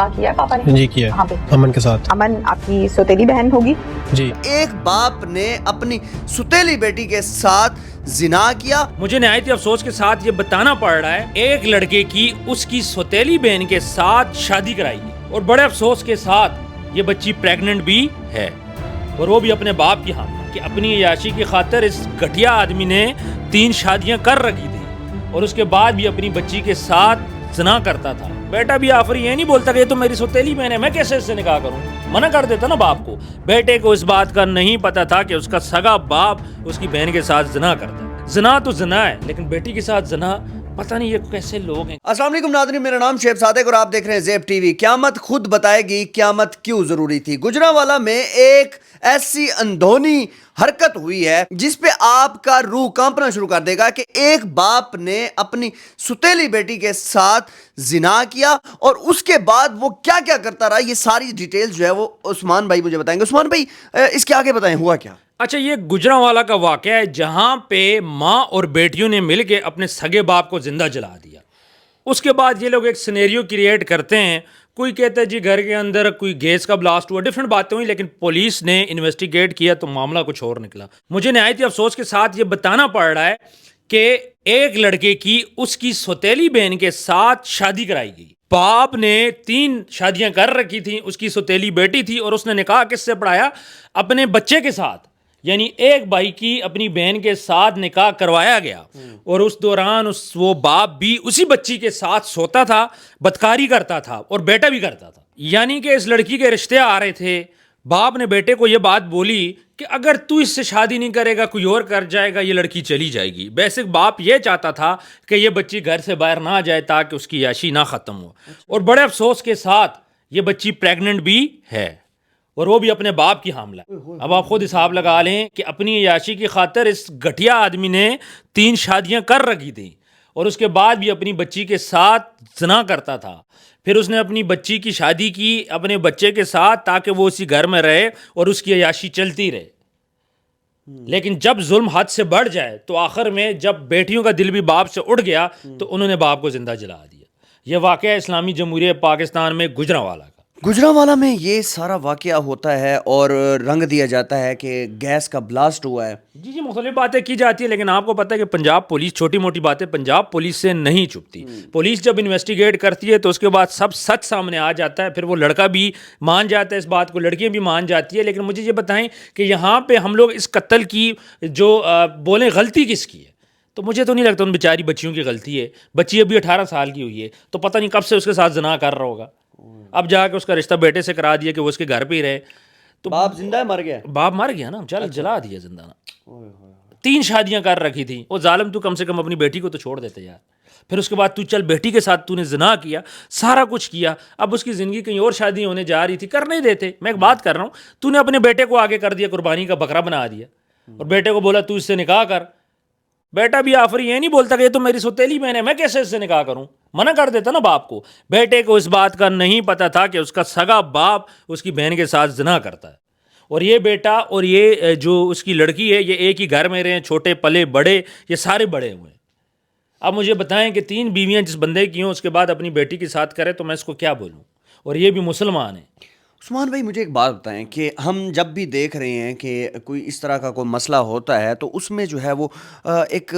نکاح کیا ہے پاپا نے؟ جی کیا کہاں پہ؟ امن کے ساتھ. امن آپ کی سوتیلی بہن ہوگی؟ جی. ایک باپ نے اپنی ستیلی بیٹی کے ساتھ زنا کیا. مجھے نہایت افسوس کے ساتھ یہ بتانا پڑ رہا ہے ایک لڑکے کی اس کی سوتیلی بہن کے ساتھ شادی کرائی گئی اور بڑے افسوس کے ساتھ یہ بچی پریگننٹ بھی ہے اور وہ بھی اپنے باپ کی حامل کہ اپنی عیاشی کی خاطر اس گھٹیا آدمی نے 3 شادیاں کر رکھی تھی اور اس کے بعد بھی اپنی بچی کے ساتھ زنا کرتا تھا. بیٹا بھی آخری یہ نہیں بولتا کہ یہ تو میری سوتیلی بہن ہے میں کیسے اس سے نکاح کروں, منع کر دیتا نا باپ کو. بیٹے کو اس بات کا نہیں پتا تھا کہ اس کا سگا باپ اس کی بہن کے ساتھ زنا کرتا ہے. زنا تو زنا ہے لیکن بیٹی کے ساتھ زنا پتہ نہیں یہ کیسے لوگ ہیں. السلام علیکم ناظرین, میرا نام شعیب صادق اور آپ دیکھ رہے ہیں زیب ٹی وی. قیامت خود بتائے گی قیامت کیوں ضروری تھی. گجرانوالہ میں ایک ایسی اندھونی حرکت ہوئی ہے جس پہ آپ کا روح کانپنا شروع کر دے گا کہ ایک باپ نے اپنی ستیلی بیٹی کے ساتھ زنا کیا اور اس کے بعد وہ کیا کیا کرتا رہا. یہ ساری ڈیٹیل جو ہے وہ عثمان بھائی مجھے بتائیں گے. عثمان بھائی اس کے آگے بتائیں ہوا کیا. اچھا, یہ گجرانوالہ کا واقعہ ہے جہاں پہ ماں اور بیٹیوں نے مل کے اپنے سگے باپ کو زندہ جلا دیا. اس کے بعد یہ لوگ ایک سینیریو کریٹ کرتے ہیں. کوئی کہتا ہے جی گھر کے اندر کوئی گیس کا بلاسٹ ہوا, ڈفرینٹ باتیں ہوئی, لیکن پولیس نے انویسٹیگیٹ کیا تو معاملہ کچھ اور نکلا. مجھے نہایت افسوس کے ساتھ یہ بتانا پڑ رہا ہے کہ ایک لڑکے کی اس کی سوتیلی بہن کے ساتھ شادی کرائی گئی. باپ نے 3 شادیاں کر رکھی تھیں, اس کی سوتیلی بیٹی تھی اور اس نے نکاح کس سے پڑھایا؟ اپنے بچے کے ساتھ. یعنی ایک بھائی کی اپنی بہن کے ساتھ نکاح کروایا گیا اور اس دوران وہ باپ بھی اسی بچی کے ساتھ سوتا تھا, بدکاری کرتا تھا اور بیٹا بھی کرتا تھا. یعنی کہ اس لڑکی کے رشتے آ رہے تھے. باپ نے بیٹے کو یہ بات بولی کہ اگر تو اس سے شادی نہیں کرے گا کوئی اور کر جائے گا یہ لڑکی چلی جائے گی. بیسک باپ یہ چاہتا تھا کہ یہ بچی گھر سے باہر نہ جائے تاکہ اس کی عیاشی نہ ختم ہو. اور بڑے افسوس کے ساتھ یہ بچی پریگننٹ بھی ہے اور وہ بھی اپنے باپ کی حاملہ. اب آپ خود حساب لگا لیں کہ اپنی عیاشی کی خاطر اس گھٹیا آدمی نے 3 شادیاں کر رکھی تھیں اور اس کے بعد بھی اپنی بچی کے ساتھ زنا کرتا تھا. پھر اس نے اپنی بچی کی شادی کی اپنے بچے کے ساتھ تاکہ وہ اسی گھر میں رہے اور اس کی عیاشی چلتی رہے. لیکن جب ظلم حد سے بڑھ جائے تو آخر میں جب بیٹیوں کا دل بھی باپ سے اٹھ گیا تو انہوں نے باپ کو زندہ جلا دیا. یہ واقعہ اسلامی جمہوریہ پاکستان میں گجرانوالہ کا. گجرانوالہ میں یہ سارا واقعہ ہوتا ہے اور رنگ دیا جاتا ہے کہ گیس کا بلاسٹ ہوا ہے. جی مختلف باتیں کی جاتی ہیں لیکن آپ کو پتہ ہے کہ پنجاب پولیس چھوٹی موٹی باتیں پنجاب پولیس سے نہیں چھپتی. پولیس جب انویسٹیگیٹ کرتی ہے تو اس کے بعد سب سچ سامنے آ جاتا ہے. پھر وہ لڑکا بھی مان جاتا ہے اس بات کو, لڑکیاں بھی مان جاتی ہے. لیکن مجھے یہ بتائیں کہ یہاں پہ ہم لوگ اس قتل کی جو بولیں غلطی کس کی ہے, تو مجھے تو نہیں لگتا ان بیچاری بچیوں کی غلطی ہے. بچی ابھی 18 سال کی ہوئی ہے تو پتہ نہیں کب سے اس کے ساتھ زنا کر رہا ہوگا. اب جا کے اس کا رشتہ بیٹے سے کرا دیا کہ وہ اس کے گھر پہ ہی رہے. تو باپ زندہ ہے مر گیا؟ باپ مر گیا نا, جلا دیا زندہ نا. 3 شادیاں کر رکھی تھیں. وہ ظالم تو کم سے کم اپنی بیٹی کو تو چھوڑ دیتے یار. پھر اس کے بعد تو چل بیٹی کے ساتھ تو نے زنا کیا, سارا کچھ کیا, اب اس کی زندگی کہیں اور شادی ہونے جا رہی تھی, کر نہیں دیتے. میں ایک بات کر رہا ہوں, تو نے اپنے بیٹے کو آگے کر دیا, قربانی کا بکرا بنا دیا اور بیٹے کو بولا تو اس سے نکاح کر. بیٹا بھی آخری یہ نہیں بولتا کہ یہ تو میری سوتیلی بہن ہے میں کیسے اس سے نکاح کروں, منع کر دیتا نا باپ کو. بیٹے کو اس بات کا نہیں پتا تھا کہ اس کا سگا باپ اس کی بہن کے ساتھ زنا کرتا ہے. اور یہ بیٹا اور یہ جو اس کی لڑکی ہے یہ ایک ہی گھر میں رہے, چھوٹے پلے بڑے, یہ سارے بڑے ہوئے ہیں. اب مجھے بتائیں کہ 3 بیویاں جس بندے کی ہوں اس کے بعد اپنی بیٹی کے ساتھ کرے تو میں اس کو کیا بولوں, اور یہ بھی مسلمان ہیں. عثمان بھائی مجھے ایک بات بتائیں کہ ہم جب بھی دیکھ رہے ہیں کہ کوئی اس طرح کا کوئی مسئلہ ہوتا ہے تو اس میں جو ہے وہ ایک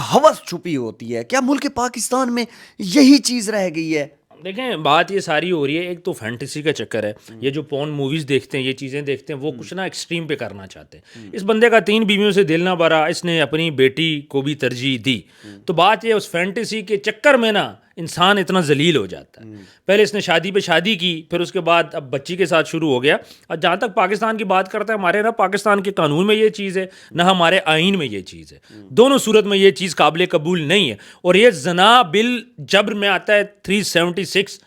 ہوس چھپی ہوتی ہے. کیا ملک پاکستان میں یہی چیز رہ گئی ہے؟ دیکھیں بات یہ ساری ہو رہی ہے, ایک تو فینٹیسی کا چکر ہے. یہ جو پون موویز دیکھتے ہیں, یہ چیزیں دیکھتے ہیں, وہ کچھ نا ایکسٹریم پہ کرنا چاہتے ہیں. اس بندے کا 3 بیویوں سے دل نہ بھرا, اس نے اپنی بیٹی کو بھی ترجیح دی. تو بات یہ اس فینٹیسی کے چکر میں نا انسان اتنا ذلیل ہو جاتا ہے. پہلے اس نے شادی پہ شادی کی, پھر اس کے بعد اب بچی کے ساتھ شروع ہو گیا. اور جہاں تک پاکستان کی بات کرتا ہے, ہمارے نہ پاکستان کے قانون میں یہ چیز ہے نہ ہمارے آئین میں یہ چیز ہے. دونوں صورت میں یہ چیز قابل قبول نہیں ہے. اور یہ زنا بل جبر میں آتا ہے 376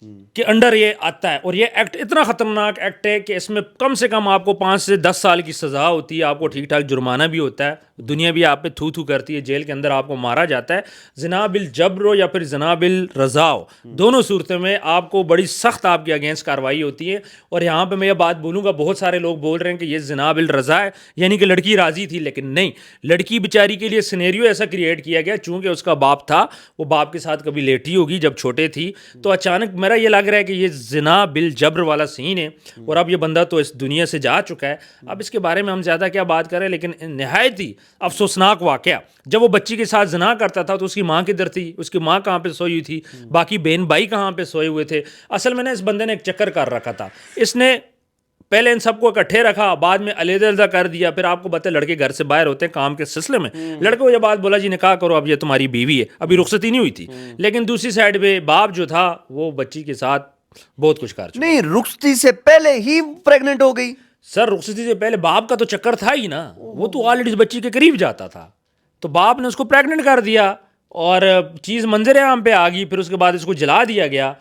کے انڈر یہ آتا ہے. اور یہ ایکٹ اتنا خطرناک ایکٹ ہے کہ اس میں کم سے کم آپ کو 5 سے 10 سال کی سزا ہوتی ہے, آپ کو ٹھیک ٹھاک جرمانہ بھی ہوتا ہے, دنیا بھی آپ پہ تھو تھو کرتی ہے, جیل کے اندر آپ کو مارا جاتا ہے. زنا بالجبر یا پھر زنا بالرضا, دونوں صورتوں میں آپ کو بڑی سخت آپ کے اگینسٹ کارروائی ہوتی ہے. اور یہاں پہ میں یہ بات بولوں گا, بہت سارے لوگ بول رہے ہیں کہ یہ زنا بالرضا ہے, یعنی کہ لڑکی راضی تھی, لیکن نہیں, لڑکی بیچاری کے لیے سینیریو ایسا کریٹ کیا گیا, چونکہ اس کا باپ تھا, وہ باپ کے ساتھ کبھی لیٹی ہوگی جب چھوٹے تھی, تو اچانک میرا یہ لگ رہا ہے کہ یہ زنا بالجبر والا سین ہے. اور اب یہ بندہ تو اس دنیا سے جا چکا ہے, اب اس کے بارے میں ہم زیادہ کیا بات کریں, لیکن نہایت ہی افسوسناک واقعہ. جب وہ بچی کے ساتھ زنا کرتا تھا تو اس کی ماں کدھر تھی, اس کی ماں کہاں پہ سوئی ہوئی تھی, باقی بہن بھائی کہاں پہ سوئے ہوئے تھے. اصل میں اس بندے نے ایک چکر کر رکھا تھا, اس نے پہلے ان سب کو اکٹھے رکھا, بعد میں علیحدہ علیحدہ کر دیا. پھر آپ کو پتہ ہے لڑکے گھر سے باہر ہوتے ہیں کام کے سلسلے میں, لڑکے کو یہ بات بولا جی نکاح کرو, اب یہ تمہاری بیوی ہے, ابھی رخصتی نہیں ہوئی تھی. لیکن دوسری سائڈ پہ باپ جو تھا وہ بچی کے ساتھ بہت کچھ کر چکا. نہیں, رخصتی سے پہلے ہی پریگننٹ ہو گئی سر, رخصتی سے پہلے باپ کا تو چکر تھا ہی نا, وہ تو آلریڈی اس بچی کے قریب جاتا تھا, تو باپ نے اس کو پریگننٹ کر دیا اور چیز منظر عام پہ آ گئی. پھر اس کے بعد اس کو جلا دیا گیا.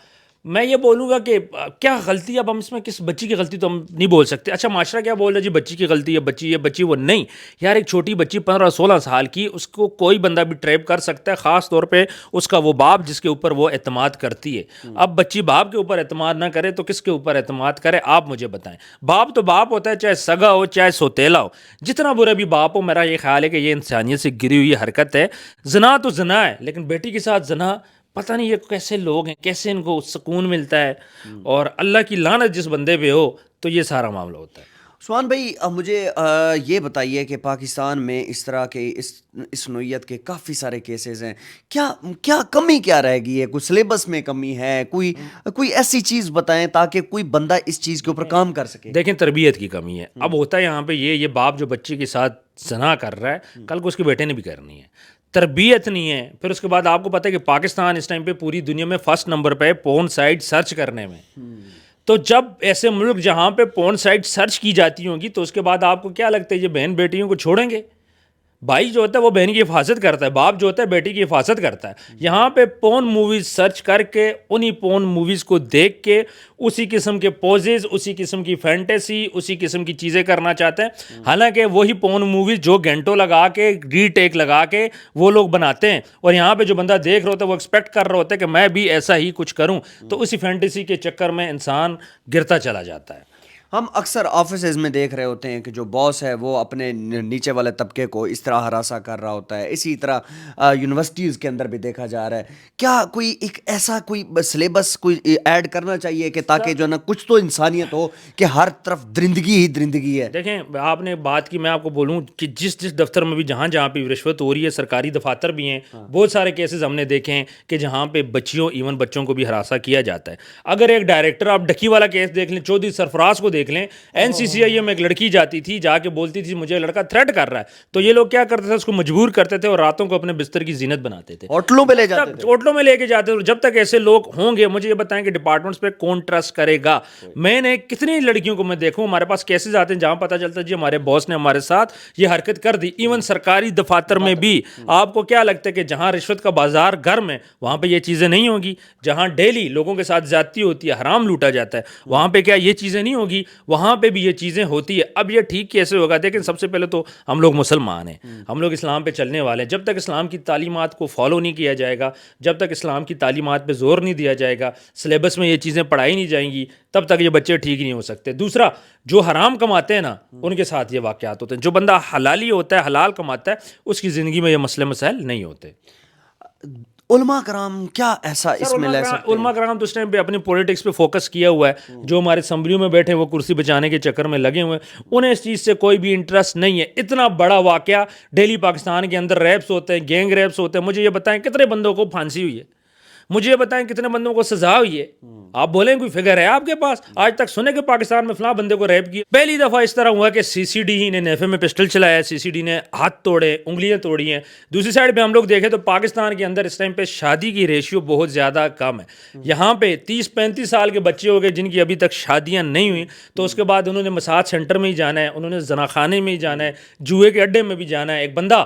میں یہ بولوں گا کہ کیا غلطی, اب ہم اس میں کس بچی کی غلطی تو ہم نہیں بول سکتے. اچھا معاشرہ کیا بول رہا ہے جی بچی کی غلطی ہے, بچی یہ بچی وہ, نہیں یار, ایک چھوٹی بچی 15-16 سال کی, اس کو کوئی بندہ بھی ٹریپ کر سکتا ہے, خاص طور پہ اس کا وہ باپ جس کے اوپر وہ اعتماد کرتی ہے. اب بچی باپ کے اوپر اعتماد نہ کرے تو کس کے اوپر اعتماد کرے, آپ مجھے بتائیں. باپ تو باپ ہوتا ہے, چاہے سگا ہو چاہے سوتیلا ہو, جتنا برا بھی باپ ہو. میرا یہ خیال ہے کہ یہ انسانیت سے گری ہوئی حرکت ہے. زنا تو زنا ہے, لیکن بیٹی کے ساتھ زنا, پتہ نہیں یہ کیسے لوگ ہیں, کیسے ان کو سکون ملتا ہے, اور اللہ کی لعنت جس بندے پہ ہو تو یہ سارا معاملہ ہوتا ہے. عثمان بھائی, مجھے یہ بتائیے کہ پاکستان میں اس طرح کے اس نوعیت کے کافی سارے کیسز ہیں, کیا کمی کیا رہ گئی ہے؟ کوئی سلیبس میں کمی ہے, کوئی ایسی چیز بتائیں تاکہ کوئی بندہ اس چیز کے اوپر کام کر سکے. دیکھیں, تربیت کی کمی ہے. اب ہوتا ہے یہاں پہ یہ باپ جو بچے کے ساتھ زنا کر رہا ہے, کل کو اس کے بیٹے نے بھی کرنی ہے, تربیت نہیں ہے. پھر اس کے بعد آپ کو پتہ ہے کہ پاکستان اس ٹائم پہ پوری دنیا میں فرسٹ نمبر پہ پورن سائٹ سرچ کرنے میں. تو جب ایسے ملک جہاں پہ پورن سائٹ سرچ کی جاتی ہوں گی, تو اس کے بعد آپ کو کیا لگتا ہے یہ بہن بیٹیوں کو چھوڑیں گے؟ بھائی جو ہوتا ہے وہ بہن کی حفاظت کرتا ہے, باپ جو ہوتا ہے بیٹی کی حفاظت کرتا ہے. یہاں پہ پورن موویز سرچ کر کے, انہی پورن موویز کو دیکھ کے اسی قسم کے پوزز, اسی قسم کی فینٹیسی, اسی قسم کی چیزیں کرنا چاہتے ہیں. حالانکہ وہی پورن موویز جو گھنٹوں لگا کے ری ٹیک لگا کے وہ لوگ بناتے ہیں, اور یہاں پہ جو بندہ دیکھ رہا ہوتا ہے وہ ایکسپیکٹ کر رہا ہوتا ہے کہ میں بھی ایسا ہی کچھ کروں, تو اسی فینٹیسی کے چکر میں انسان گرتا چلا جاتا ہے. ہم اکثر آفیسز میں دیکھ رہے ہوتے ہیں کہ جو باس ہے وہ اپنے نیچے والے طبقے کو اس طرح ہراساں کر رہا ہوتا ہے. اسی طرح یونیورسٹیز کے اندر بھی دیکھا جا رہا ہے. کیا کوئی ایک ایسا کوئی سلیبس کوئی ایڈ کرنا چاہیے کہ تاکہ جو ہے نا کچھ تو انسانیت ہو, کہ ہر طرف درندگی ہی درندگی ہے. دیکھیں, آپ نے بات کی, میں آپ کو بولوں کہ جس دفتر میں بھی جہاں بھی رشوت ہو رہی ہے, سرکاری دفاتر بھی ہیں, بہت سارے کیسز ہم نے دیکھے ہیں کہ جہاں پہ بچیوں, ایون بچوں کو بھی ہراساں کیا جاتا ہے. اگر ایک ڈائریکٹر, آپ ڈکی والا کیس دیکھ لیں, چودھری سرفراز کو دیکھ لیں, NCCI میں ایک لڑکی جاتی تھی, جا کے بولتی تھی مجھے لڑکا تھریٹ کر رہا ہے, تو یہ لوگ کیا کرتے تھے, اس کو مجبور کرتے تھے اور راتوں کو اپنے بستر کی زینت بناتے تھے, ہوٹلوں پہ لے جاتے تھے, ہوٹلوں میں لے کے جاتے تھے. جب تک ایسے لوگ ہوں گے, مجھے یہ بتائیں کہ ڈپارٹمنٹس پہ کون ٹرسٹ کرے گا؟ میں نے کتنی لڑکیوں کو میں دیکھوں, ہمارے پاس کیسز آتے ہیں جہاں پتہ چلتا ہے جی ہمارے باس نے ہمارے ساتھ یہ حرکت کر دی. ایون سرکاری دفاتر میں بھی آپ کو کیا لگتا ہے کہ جہاں رشوت کا بازار گرم ہے وہاں پہ یہ چیزیں نہیں ہوگی؟ جہاں ڈیلی لوگوں کے ساتھ زیادتی ہوتی ہے, حرام لوٹا جاتا ہے, وہاں پہ کیا یہ چیزیں نہیں ہوگی؟ وہاں پہ بھی یہ چیزیں ہوتی ہے. اب یہ ٹھیک کیسے ہوگا؟ دیکھیں, سب سے پہلے تو ہم لوگ مسلمان ہیں, ہم لوگ اسلام پہ چلنے والے ہیں. جب تک اسلام کی تعلیمات کو فالو نہیں کیا جائے گا, جب تک اسلام کی تعلیمات پہ زور نہیں دیا جائے گا, سلیبس میں یہ چیزیں پڑھائی نہیں جائیں گی, تب تک یہ بچے ٹھیک نہیں ہو سکتے. دوسرا, جو حرام کماتے ہیں نا, ان کے ساتھ یہ واقعات ہوتے ہیں. جو بندہ حلالی ہوتا ہے, حلال کماتا ہے, اس کی زندگی میں یہ مسئلے مسائل نہیں ہوتے. علماء کرام کیا ایسا اس میں لے سکتے ہیں؟ علماء کرام تو اس ٹائم پہ اپنی پولیٹکس پہ فوکس کیا ہوا ہے. جو ہمارے اسمبلیوں میں بیٹھے وہ کرسی بچانے کے چکر میں لگے ہوئے ہیں, انہیں اس چیز سے کوئی بھی انٹرسٹ نہیں ہے. اتنا بڑا واقعہ ڈیلی پاکستان کے اندر ریپس ہوتے ہیں, گینگ ریپس ہوتے ہیں. مجھے یہ بتائیں کتنے بندوں کو پھانسی ہوئی ہے؟ مجھے یہ بتائیں کتنے بندوں کو سزا ہوئی ہے؟ آپ بولیں کوئی فگر ہے آپ کے پاس؟ آج تک سنے کہ پاکستان میں فلاں بندے کو ریپ کیا. پہلی دفعہ اس طرح ہوا کہ CCD ہی نے نیفے میں پسٹل چلایا, CCD نے ہاتھ توڑے, انگلیاں توڑی ہیں. دوسری سائڈ پہ ہم لوگ دیکھیں تو پاکستان کے اندر اس ٹائم پہ شادی کی ریشیو بہت زیادہ کم ہے. یہاں پہ 30-35 سال کے بچے ہو گئے جن کی ابھی تک شادیاں نہیں ہوئیں, تو اس کے بعد انہوں نے مساج سینٹر میں ہی جانا ہے, انہوں نے زنا خانے میں ہی جانا ہے, جوئے کے اڈے میں بھی جانا ہے. ایک بندہ